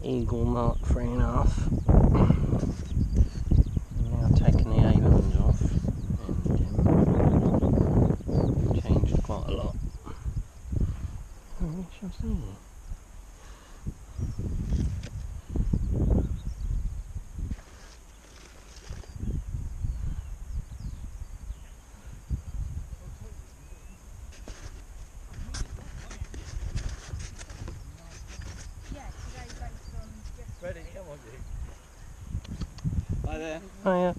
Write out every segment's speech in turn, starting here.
Eagle Mark 3.5. Now taking the ailerons off and changed quite a lot. We shall see. Ready? Come on, dude. Hi there. Oh yeah.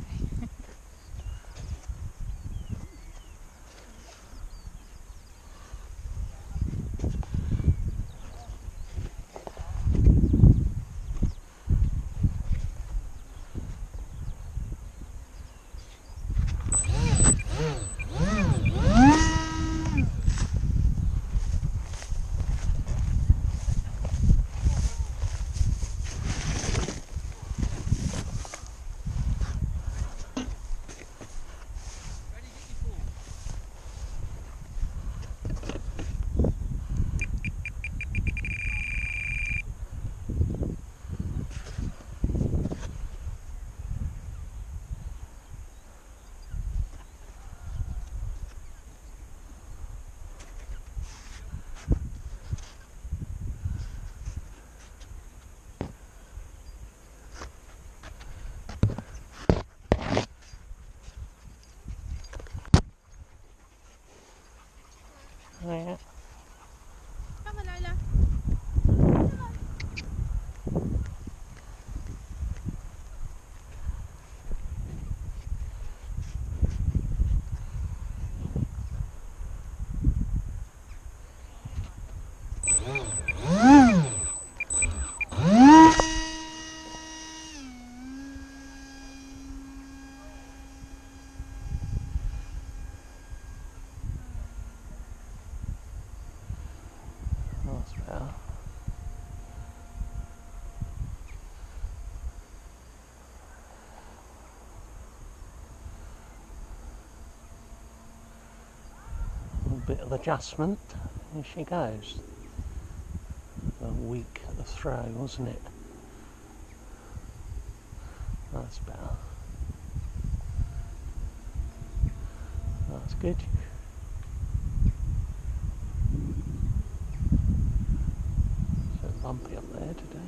Oh yeah. Come on, Lola. That's better. A bit of adjustment. Here she goes. A weak throw, wasn't it? That's better. That's good. So bumpy up there today.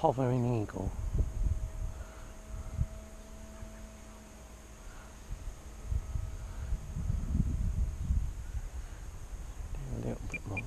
Hovering eagle. Do a little bit more. Up.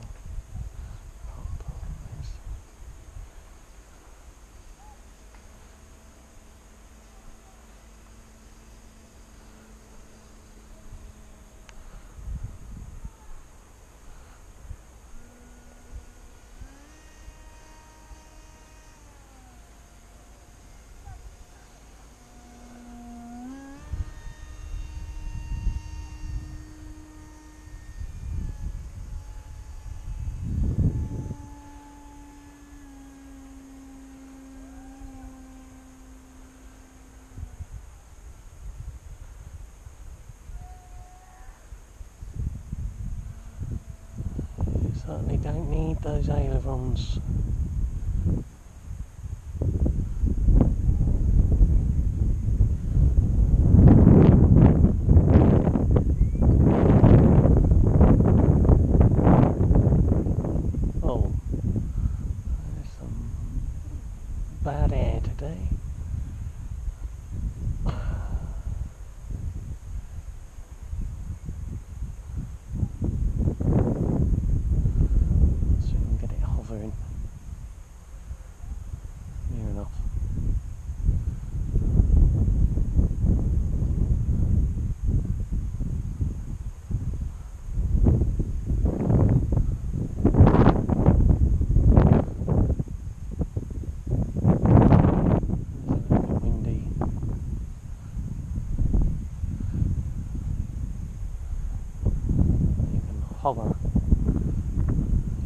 You certainly don't need those ailerons. Oh, there's some bad air today. So we can get it hovering. hover,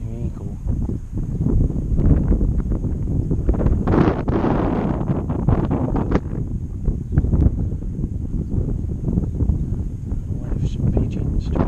your eagle. Wave some pigeons too.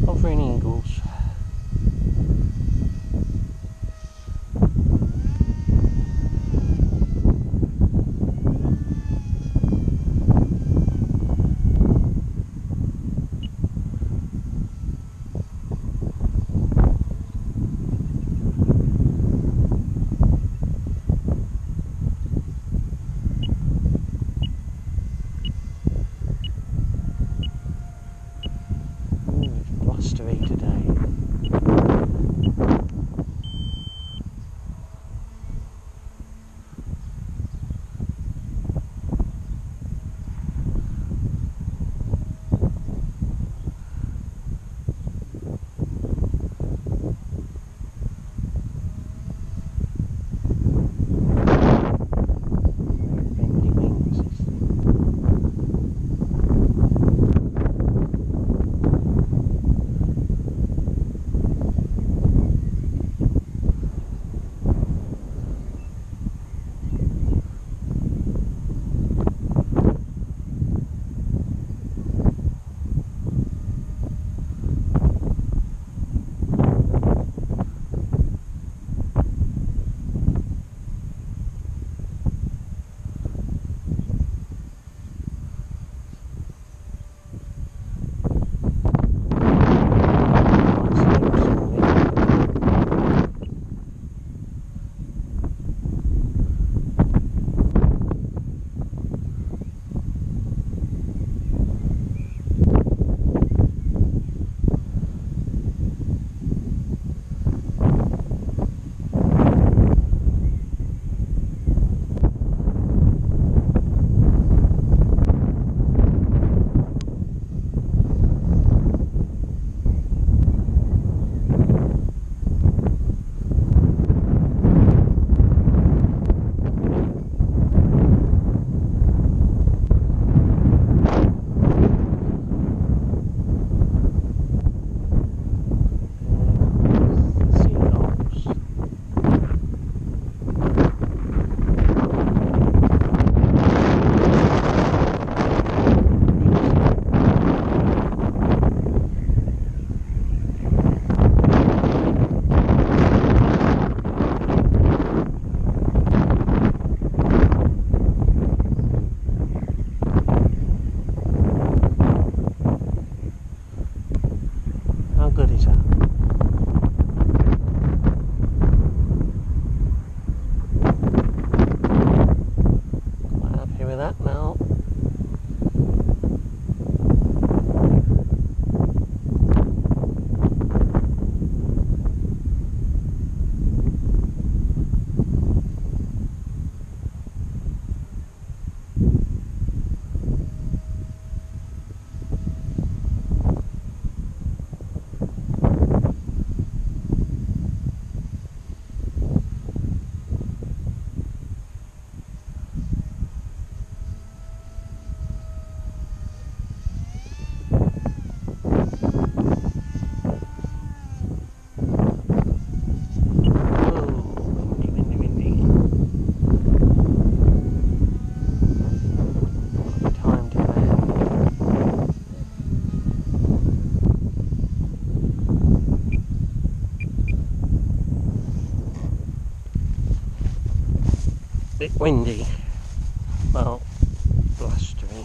Hovering eagles. It's blustery today. Bendy wings. How good is that? Quite happy with that now. bit windy, well, blustery.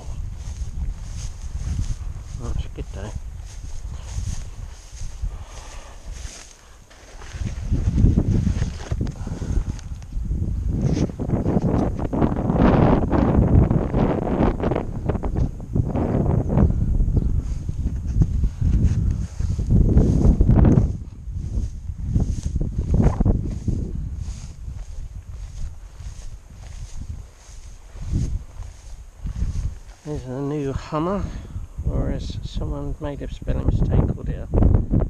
Oh, it's a good day. There's a new Hummer, or as someone made a spelling mistake, called it a